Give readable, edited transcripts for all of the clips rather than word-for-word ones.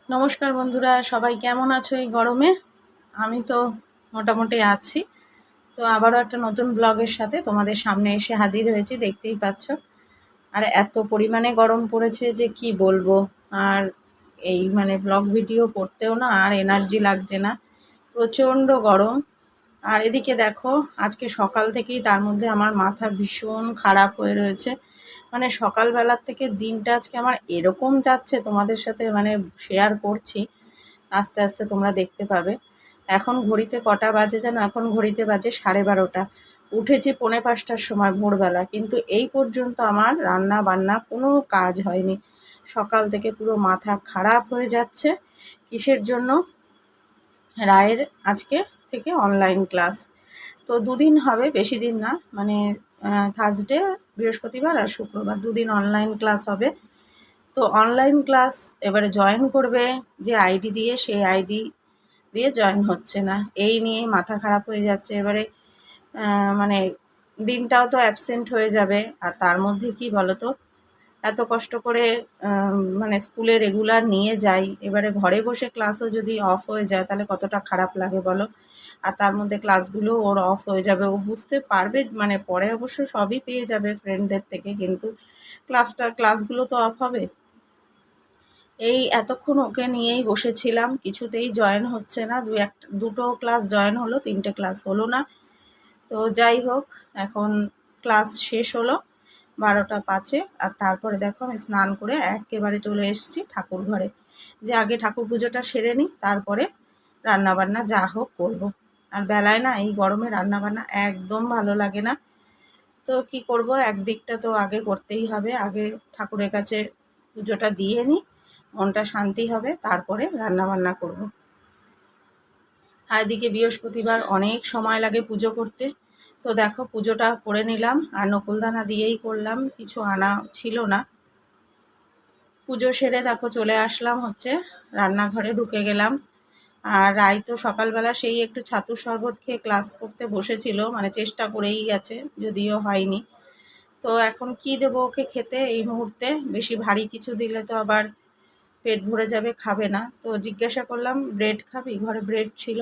নমস্কার বন্ধুরা, সবাই কেমন আছো এই গরমে? আমি তো মোটামুটি আছি। তো আবারও একটা নতুন ব্লগের সাথে তোমাদের সামনে এসে হাজির হয়েছি, দেখতেই পাচ্ছ। আর এত পরিমাণে গরম পড়েছে যে কি বলবো। আর এই ব্লগ ভিডিও করতেও না আর এনার্জি লাগছে না, প্রচণ্ড গরম। আর এদিকে দেখো, আজকে সকাল থেকেই তার মধ্যে আমার মাথা ভীষণ খারাপ হয়ে রয়েছে। সকালবেলার থেকে দিনটা আজকে আমার এরকম যাচ্ছে, তোমাদের সাথে শেয়ার করছি। আস্তে আস্তে তোমরা দেখতে পাবে। এখন ঘড়িতে কটা বাজে জানো? এখন ঘড়িতে বাজে 12:30। উঠেছি 4:45টার সময় ভোরবেলা, কিন্তু এই পর্যন্ত আমার রান্না বান্না কোনো কাজ হয়নি। সকাল থেকে পুরো মাথা খারাপ হয়ে যাচ্ছে। কিসের জন্য? রায়ের আজকে থেকে অনলাইন ক্লাস। তো দুদিন হবে, বেশি দিন না, থার্সডে, বৃহস্পতিবার আর শুক্রবার 2 দিন অনলাইন ক্লাস হবে। তো অনলাইন ক্লাস এবারে জয়েন করবে যে আইডি দিয়ে, সেই আইডি দিয়ে জয়েন হচ্ছে না, এই নিয়ে মাথা খারাপ হয়ে যাচ্ছে। এবারে মানে দিনটাও তো অ্যাবসেন্ট হয়ে যাবে। আর তার মধ্যে কি বলো তো, এত কষ্ট করে স্কুলে রেগুলার নিয়ে যাই, এবারে ঘরে বসে ক্লাসও যদি অফ হয়ে যায় তাহলে কতটা খারাপ লাগে বলো। আর তার মধ্যে ক্লাসগুলো ওর অফ হয়ে যাবে, ও বুঝতে পারবে, পরে অবশ্য সবই পেয়ে যাবে ফ্রেন্ডদের থেকে, কিন্তু ক্লাসগুলো তো অফ হবে। এই এতক্ষণ ওকে নিয়েই বসেছিলাম, কিছুতেই জয়েন হচ্ছে না। দুটো ক্লাস জয়েন হলো, 3টে ক্লাস হলো না। তো যাই হোক, এখন ক্লাস শেষ হলো 12টা 5-এ। আর তারপরে দেখো আমি স্নান করে একেবারে চলে এসেছি ঠাকুর ঘরে, যে আগে ঠাকুর পুজোটা সেরে নিই, তারপরে রান্নাবান্না যা হোক করবো। আর বেলায় না এই গরমে রান্নাবান্না একদম ভালো লাগে না। তো কি করব, একদিকটা তো আগে করতেই হবে। আগে ঠাকুরের কাছে পুজোটা দিয়ে নিই, মনটা শান্তি হবে, তারপরে রান্নাবান্না করব। আর এদিকে বৃহস্পতিবার অনেক সময় লাগে পুজো করতে। তো দেখো, পুজোটা করে নিলাম, আর নকুলদানা দিয়েই করলাম, কিছু আনা ছিল না। পুজো সেরে দেখো চলে আসলাম হচ্ছে রান্নাঘরে, ঢুকে গেলাম। আর রাই তো সকালবেলা সেই একটু ছাতুর শরবত খেয়ে ক্লাস করতে বসেছিল, চেষ্টা করেই গেছে, যদিও হয়নি। তো এখন কি দেবো ওকে খেতে এই মুহূর্তে? বেশি ভারী কিছু দিলে তো আবার পেট ভরে যাবে, খাবে না। তো জিজ্ঞাসা করলাম, ব্রেড খাবি? ঘরে ব্রেড ছিল,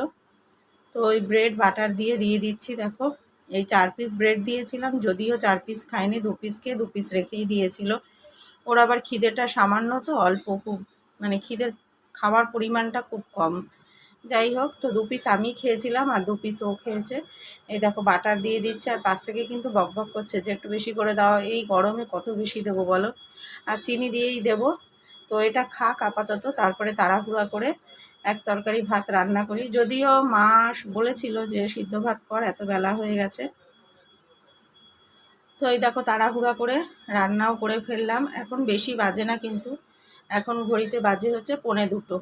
তো ওই ব্রেড বাটার দিয়ে দিচ্ছি। দেখো, এই 4 পিস ব্রেড দিয়েছিলাম, যদিও 4 পিস খায়নি, 2 পিস খেয়ে 2 পিস রেখেই দিয়েছিল। ওর আবার খিদেটা সামান্য, তো অল্প, খুব খিদের খাওয়ার পরিমাণটা খুব কম। যাই হোক, তো 2 পিস আমি খেয়েছিলাম আর 2 পিস ও খেয়েছে। এই দেখো বাটার দিয়ে দিচ্ছে, আর পাশ থেকে কিন্তু বকবক করছে যে একটু বেশি করে দাও, এই গরমে কত বেশি দেবো বলো। আর চিনি দিয়েই দেবো। তো এটা খাক আপাতত, তারপরে তাড়াহুড়া করে এক তরকারি ভাত রান্না করি। যদিও মা বলেছিল যে সিদ্ধ ভাত কর, এত বেলা হয়ে গেছে। তো এই দেখো তাড়াহুড়া করে রান্নাও করে ফেললাম। এখন বেশি বাজে না, কিন্তু এখন ঘড়িতে বাজে হচ্ছে 1:45।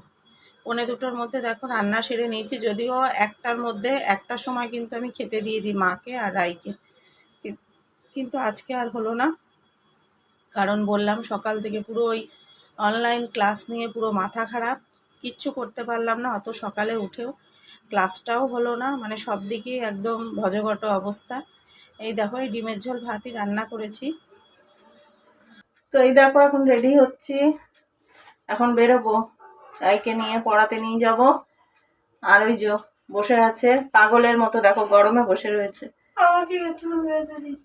1:45-র মধ্যে দেখো রান্না সেরে নিয়েছি। যদিও 1টার মধ্যে, 1টার সময় কিন্তু আমি খেতে দিয়ে দিই মাকে আর রাইকে, কিন্তু আজকে আর হলো না। কারণ বললাম সকাল থেকে পুরো ওই অনলাইন ক্লাস নিয়ে পুরো মাথা খারাপ, কিচ্ছু করতে পারলাম না। অত সকালে উঠেও ক্লাসটাও হলো না, সব দিকেই একদম ভজঘট অবস্থা। এই দেখো, এই ডিমের ঝোল ভাতই রান্না করেছি। তো এই দেখো এখন রেডি হচ্ছি, এখন বেরোবো, রাইকে নিয়ে পড়াতে নিয়ে যাব। আর ওই যে বসে আছে পাগলের মতো, দেখো গরমে বসে রয়েছে।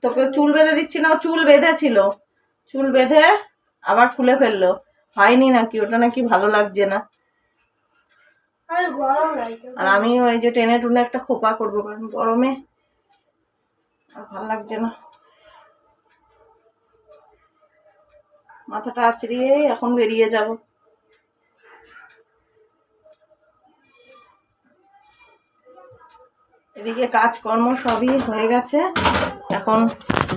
তোকে চুল বেঁধে দিচ্ছি না, চুল বেঁধেছিল, চুল বেঁধে আবার খুলে ফেললো। হয়নি নাকি ওটা, নাকি ভালো লাগছে না। আর আমি ওই যে টেনে টুনে একটা খোপা করবো, কারণ গরমে আর ভালো লাগছে না। মাথাটা আছড়িয়ে এখন বেরিয়ে যাব। এদিকে কাজকর্ম সবই হয়ে গেছে, এখন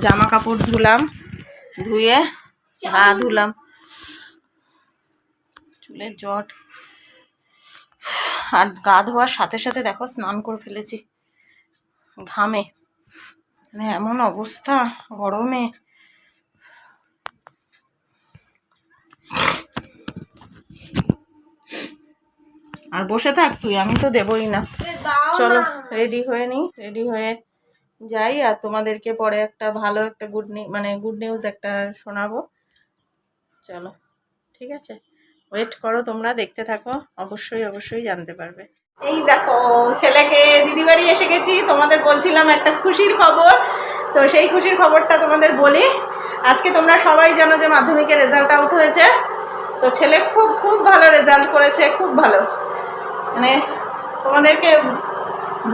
জামা কাপড় ধুলাম, ধুয়ে গা ধুলাম, চুলের জট। আর গা ধোয়ার সাথে সাথে দেখো স্নান করে ফেলেছি ঘামে, এমন অবস্থা গরমে। আর বসে থাক তুই, আমি তো দেবই না। চলো রেডি হয়ে নি, রেডি হয়ে যাই। আর তোমাদেরকে পরে একটা ভালো একটা গুড নিউজ একটা শোনাবো। চলো, ঠিক আছে, ওয়েট করো, তোমরা দেখতে থাকো, অবশ্যই অবশ্যই জানতে পারবে। এই দেখো ছেলেকে দিদি বাড়ি এসে গেছি, তোমাদের বলছিলাম একটা খুশির খবর, তো সেই খুশির খবরটা তোমাদের বলি। আজকে তোমরা সবাই জানো যে মাধ্যমিকের রেজাল্ট আউট হয়েছে, তো ছেলে খুব খুব ভালো রেজাল্ট করেছে, খুব ভালো। মানে তোমাদেরকে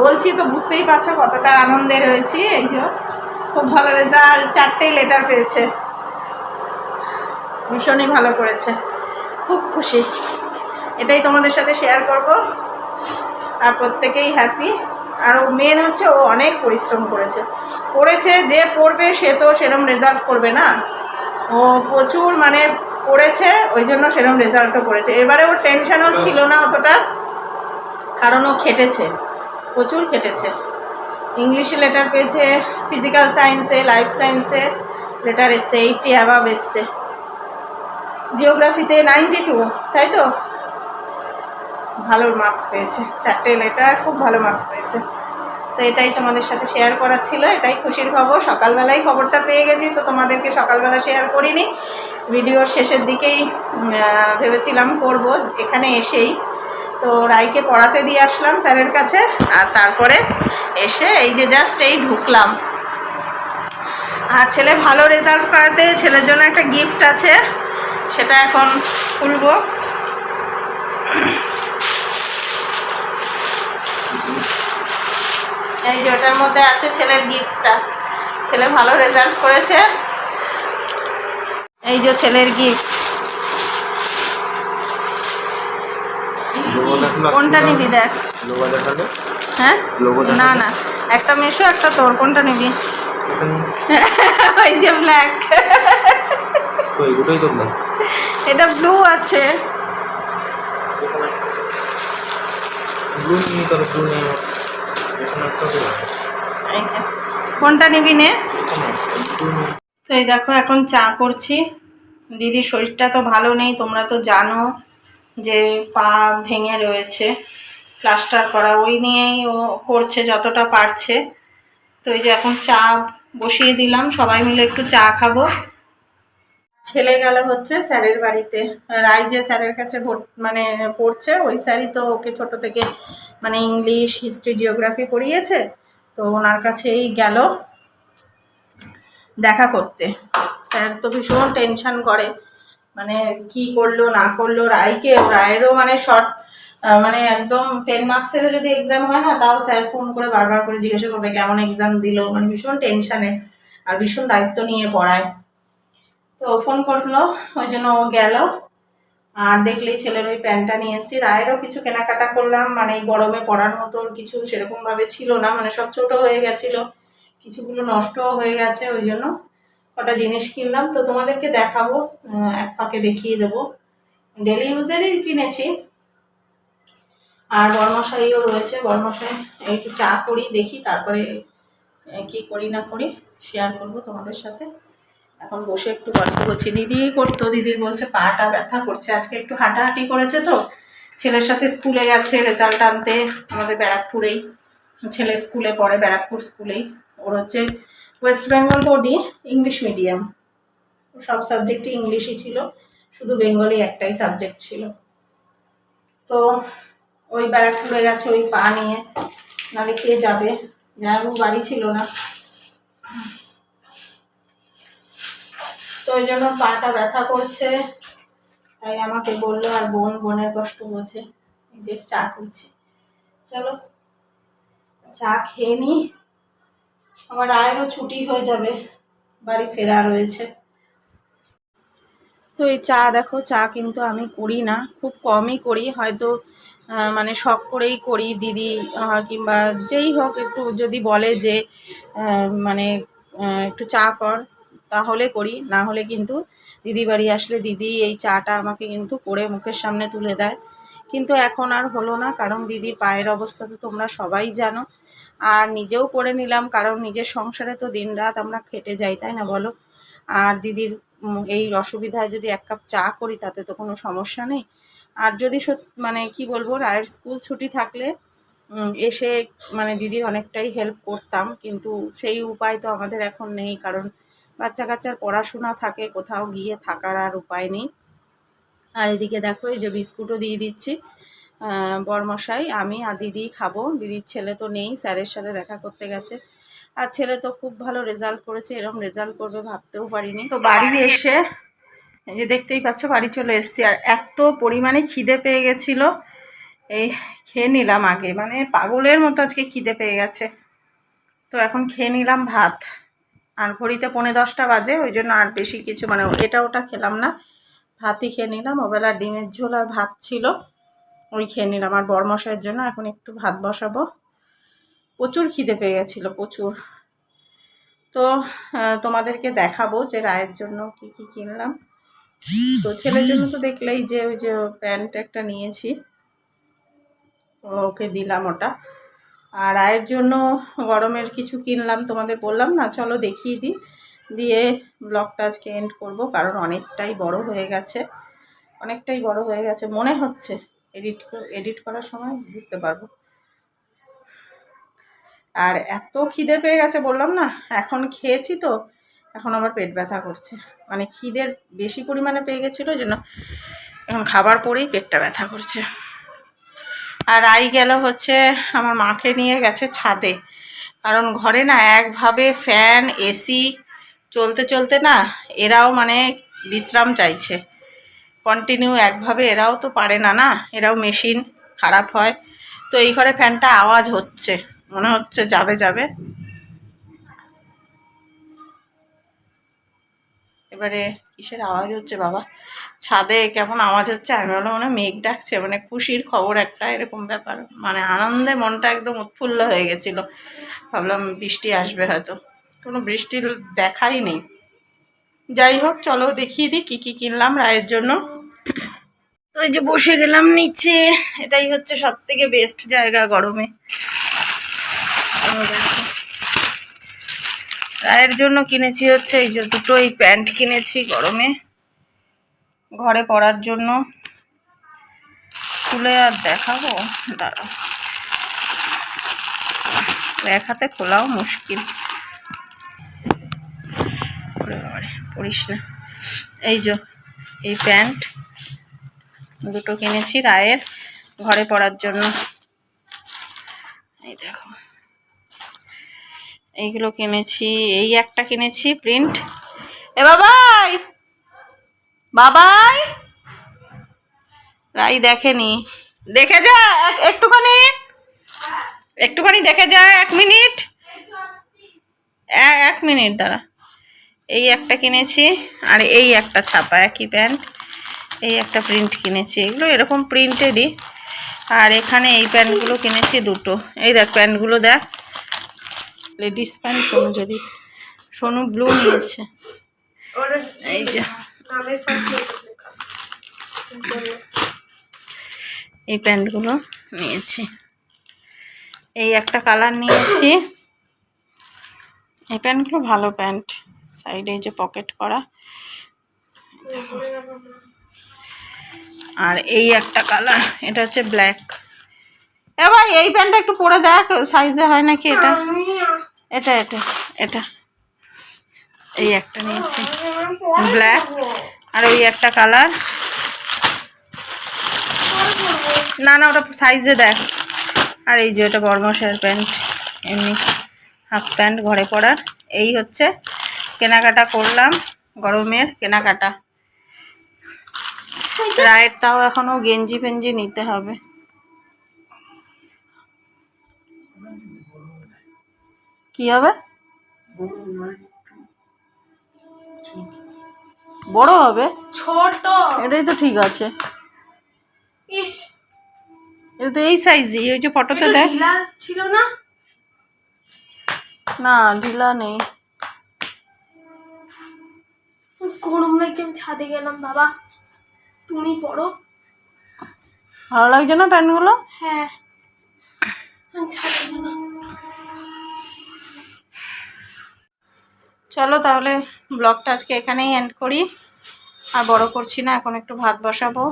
বলছি তো বুঝতেই পারছো কতটা আনন্দের হয়েছি। এই যে খুব ভালো রেজাল্ট, 4টেই লেটার পেয়েছে, ভীষণই ভালো করেছে, খুব খুশি। এটাই তোমাদের সাথে শেয়ার করব, আর প্রত্যেকেই হ্যাপি। আর ও মেন হচ্ছে ও অনেক পরিশ্রম করেছে, যে পড়বে সে তো সেরকম রেজাল্ট করবে না, ও প্রচুর মানে পড়েছে, ওই জন্য সেরকম রেজাল্টও করেছে। এবারে ওর টেনশনও ছিল না অতটা, কারণ ও খেটেছে, প্রচুর খেটেছে। ইংলিশে লেটার পেয়েছে, ফিজিক্যাল সায়েন্সে, লাইফ সায়েন্সে লেটার এসছে, 80 অ্যাবাভ এসছে, জিওগ্রাফিতে 92, তাই তো ভালো মার্কস পেয়েছে, 4টে লেটার, খুব ভালো মার্কস পেয়েছে। তো এটাই তোমাদের সাথে শেয়ার করার ছিল, এটাই খুশির খবর। সকালবেলায় খবরটা পেয়ে গেছি, তো তোমাদেরকে সকালবেলা শেয়ার করিনি, ভিডিওর শেষের দিকেই ভেবেছিলাম করব, এখানে এসেই। তো রাইকে পড়াতে দিয়ে আসলাম স্যারের কাছে, আর তারপরে এসে এই যে জাস্ট এই ঢুকলাম। আর ছেলে ভালো রেজাল্ট করাতে ছেলের জন্য একটা গিফট আছে, সেটা এখন খুলবো। এই যে ওটার মধ্যে আছে ছেলের গিফটটা, ছেলে ভালো রেজাল্ট করেছে, এই যে ছেলের গিফট। কোনটা নিবি দেখ? হ্যাঁ না না, একটা মেশো একটা তোর, কোনটা নিবি? ওই যে ব্ল্যাক, এটা ব্লু আছে। এই যে কোনটা নিবি নে। তো এই দেখো এখন চা করছি। দিদির শরীরটা তো ভালো নেই, তোমরা তো জানো যে পা ভেঙে রয়েছে, প্লাস্টার করা, ওই নিয়েই ও করছে যতটা পারছে। তো এই যে এখন চা বসিয়ে দিলাম, সবাই মিলে একটু চা খাবো। ছেলে গেল হচ্ছে স্যারের বাড়িতে, রাই যে স্যারের কাছে মানে পড়ছে, ওই স্যারই তো ওকে ছোট থেকে মানে ইংলিশ, হিস্ট্রি, জিওগ্রাফি পড়িয়েছে, তো ওনার কাছেই গেল দেখা করতে। স্যার তো ভীষণ টেনশন করে, মানে কি করলো না করলো রায়েরও মানে শর্ট, মানে একদম 10 মার্কসেরও যদি এক্সাম হয় না, তাও স্যার ফোন করে বারবার করে জিজ্ঞাসা করবে কেমন এক্সাম দিল, মানে ভীষণ টেনশানে আর ভীষণ দায়িত্ব নিয়ে পড়ায়। তো ফোন করলো, ওই জন্য ও গেল। আর দেখলেই ছেলের ওই প্যান্টটা নিয়ে এসেছি, রায়েরও কিছু কেনাকাটা করলাম, মানে এই গরমে পড়ার মতো কিছু সেরকমভাবে ছিল না, মানে সব ছোটো হয়ে গেছিলো, কিছুগুলো নষ্টও হয়ে গেছে, ওই জন্য কটা জিনিস কিনলাম, তো তোমাদেরকে দেখাবো, এক ফাঁকে দেখিয়ে দেবো। ডেলি ইউজেরই কিনেছি। আর বর্মশাইও রয়েছে, বর্মশাই একটু চা করি, দেখি তারপরে কি করি না করি শেয়ার করবো তোমাদের সাথে। এখন বসে একটু গল্প করছি। দিদি করতো, দিদির বলছে পাটা ব্যথা করছে, আজকে একটু হাঁটাহাঁটি করেছে, তো ছেলের সাথে স্কুলে গেছে রেজাল্ট আনতে, আমাদের ব্যারাকপুরেই, ছেলে স্কুলে পড়ে ব্যারাকপুর স্কুলেই, ওর হচ্ছে ওয়েস্ট বেঙ্গল বোর্ডই, ইংলিশ মিডিয়াম, সব সাবজেক্টই ইংলিশই ছিল, শুধু বেঙ্গলি একটাই সাবজেক্ট ছিল। তো ওই ব্যারাকপুরে গেছে ওই পা নিয়ে, নাহলে কে যাবে, যাবো বাড়ি ছিল না, তো ওই জন্য পাটা ব্যথা করছে, তাই আমাকে বললো, আর বোনের কষ্ট বোঝে। দেখ চা করছি, চলো চা খেয়ে নি, আমার রায়েরও ছুটি হয়ে যাবে, বাড়ি ফেরা রয়েছে। তো এই চা দেখো, চা কিন্তু আমি করি না, খুব কমই করি, হয়তো মানে শখ করেই করি। দিদি কিংবা যেই হোক একটু যদি বলে যে মানে একটু চা কর, তাহলে করি, না হলে কিন্তু দিদি বাড়ি আসলে দিদি এই চাটা আমাকে কিন্তু করে মুখের সামনে তুলে দেয়। কিন্তু এখন আর হলো না, কারণ দিদির পায়ের অবস্থা তো তোমরা সবাই জানো, আর নিজেও করে নিলাম, কারণ নিজের সংসারে তো দিনরাত আমরা খেটে যাই, তাই না বলো। আর দিদির এই অসুবিধায় যদি এক কাপ চা করি তাতে তো কোনো সমস্যা নেই। আর যদি মানে কি বলবো, রায়ের স্কুল ছুটি থাকলে এসে মানে দিদির অনেকটাই হেল্প করতাম, কিন্তু সেই উপায় তো আমাদের এখন নেই, কারণ বাচ্চা কাচ্চার পড়াশোনা থাকে, কোথাও গিয়ে থাকার আর উপায় নেই। আর এদিকে দেখো এই যে বিস্কুটও দিয়ে দিচ্ছি। বরমশাই, আমি আর দিদি খাবো। দিদির ছেলে তো নেই, স্যারের সাথে দেখা করতে গেছে। আর ছেলে তো খুব ভালো রেজাল্ট করেছে, এরকম রেজাল্ট করবে ভাবতেও পারিনি। তো বাড়ি এসে এই যে দেখতেই পাচ্ছ বাড়ি চলে এসেছি। আর এত পরিমাণে খিদে পেয়ে গেছিলো, এই খেয়ে নিলাম আগে, মানে পাগলের মতো আজকে খিদে পেয়ে গেছে। তো এখন খেয়ে নিলাম ভাত। আর ঘড়িতে 10:45 বাজে, ওই জন্য আর বেশি কিছু মানে এটা ওটা খেলাম না, ভাতই খেয়ে নিলাম। ওবেলা ডিমের ঝোল আর ভাত ছিল, ওই খেয়ে নিলাম। আর বরমশাইয়ের জন্য এখন একটু ভাত বসাবো। প্রচুর খিদে পেয়ে গেছিলো, প্রচুর। তো তোমাদেরকে দেখাবো যে রায়ের জন্য কি কি কিনলাম। তো ছেলের জন্য তো দেখলেই যে ওই যে প্যান্ট একটা নিয়েছি, ওকে দিলাম ওটা। আর রায়ের জন্য গরমের কিছু কিনলাম, তোমাদের বললাম না, চলো দেখিয়ে দিই, দিয়ে ব্লগটা আজকে এন্ড করব। কারণ অনেকটাই বড় হয়ে গেছে, অনেকটাই বড় হয়ে গেছে মনে হচ্ছে। এডিট করার সময় বুঝতে পারবো। আর এত খিদে পেয়ে গেছে বললাম না, এখন খেয়েছি তো এখন আবার পেট ব্যথা করছে, মানে খিদের বেশি পরিমাণে পেয়ে গেছিলো জন্য এখন খাবার পরেই পেটটা ব্যথা করছে। আর রাই গেল হচ্ছে আমার মাকে নিয়ে গেছে ছাদে, কারণ ঘরে না একভাবে ফ্যান এসি চলতে চলতে না এরাও মানে বিশ্রাম চাইছে। কন্টিনিউ একভাবে এরাও তো পারে না, না এরাও মেশিন খারাপ হয়। তো এই ঘরে ফ্যানটা আওয়াজ হচ্ছে, মনে হচ্ছে যাবে যাবে। এবারে কিসের আওয়াজ হচ্ছে বাবা, ছাদে কেমন আওয়াজ হচ্ছে, আমি বললাম মনে মেঘ ডাকছে, মানে খুশির খবর একটা এরকম ব্যাপার, মানে আনন্দে মনটা একদম উৎফুল্ল হয়ে গেছিলো। ভাবলাম বৃষ্টি আসবে, হয়তো কোনো বৃষ্টির দেখাই নেই। যাই হোক, চলো দেখিয়ে দিই কী কী কিনলাম রায়ের জন্য। তো এই যে বসে গেলাম নিচে, এটাই হচ্ছে সব থেকে বেস্ট জায়গা গরমে। রায়ের জন্য কিনেছি হচ্ছে এই যে দুটো এই প্যান্ট কিনেছি গরমে ঘরে পরার জন্য। খুলে আর দেখাবো, দাঁড়াও, এক হাতে খোলাও মুশকিল, পড়িস না। এই যে এই প্যান্ট দুটো কিনেছি রায়ের ঘরে পরার জন্য। এই দেখো এইগুলো কিনেছি, এই একটা কিনেছি প্রিন্ট। এ বাবাই বাবাই, রাই দেখেনি, দেখে যা একটুখানি, একটুখানি দেখে যা, 1 মিনিট, 1 মিনিট দাঁড়া। এই একটা কিনেছি, আর এই একটা ছাপা একই প্যান্ট, এই একটা প্রিন্ট কিনেছি, এগুলো এরকম প্রিন্টেরই। আর এখানে এই প্যান্টগুলো কিনেছি দুটো, এই দেখ প্যান্টগুলো দেখ, লেডিস প্যান্ট। সোনু যদি সোনু ব্লু নিয়েছে, এই যে এই প্যান্টগুলো নিয়েছি, এই একটা কালার নিয়েছি। এই প্যান্টগুলো ভালো প্যান্ট, সাইডে এই যে পকেট করা। আর এই একটা কালার, এটা হচ্ছে ব্ল্যাক। এ ভাই এই প্যান্টটা একটু পরে দেখ সাইজে হয় নাকি। এটা এটা এটা এটা এই একটা নিয়েছি ব্ল্যাক, আর ওই একটা কালার, না না ওটা সাইজে দেখ। আর এই যে ওটা বরমশাইয়ের প্যান্ট, এমনি হাফ প্যান্ট ঘরে পরার। এই হচ্ছে কেনাকাটা করলাম, গরমের কেনাকাটা। রায়ের তাও এখনো গেঞ্জি ফেঞ্জি নিতে হবে। কি হবে, বড় হবে, ছোট এটাই তো ঠিক আছে। ইস এটা তো এই সাইজই, ওই যে ফটোতে দেখ ছিল না, না ঢিলা নেই। গরম লাগছে, আমি ছাদে গেলাম বাবা, তুমি পড়ো। ভালো লাগছে না প্যান্টগুলো? হ্যাঁ ছাদে গেলাম। চলো তাহলে ব্লগটা আজকে এখানেই এন্ড করি, আর বড় করছি না। এখন একটু ভাত বসাবো।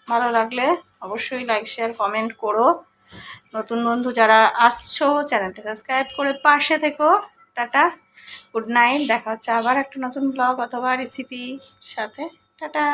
ভালো লাগলে অবশ্যই লাইক শেয়ার কমেন্ট করো। নতুন বন্ধু যারা আসছো চ্যানেলটা সাবস্ক্রাইব করে পাশে থেকো। টাটা, গুড নাইট, দেখা হচ্ছে আবার একটা নতুন ব্লগ অথবা রেসিপি সাথে। টাটা।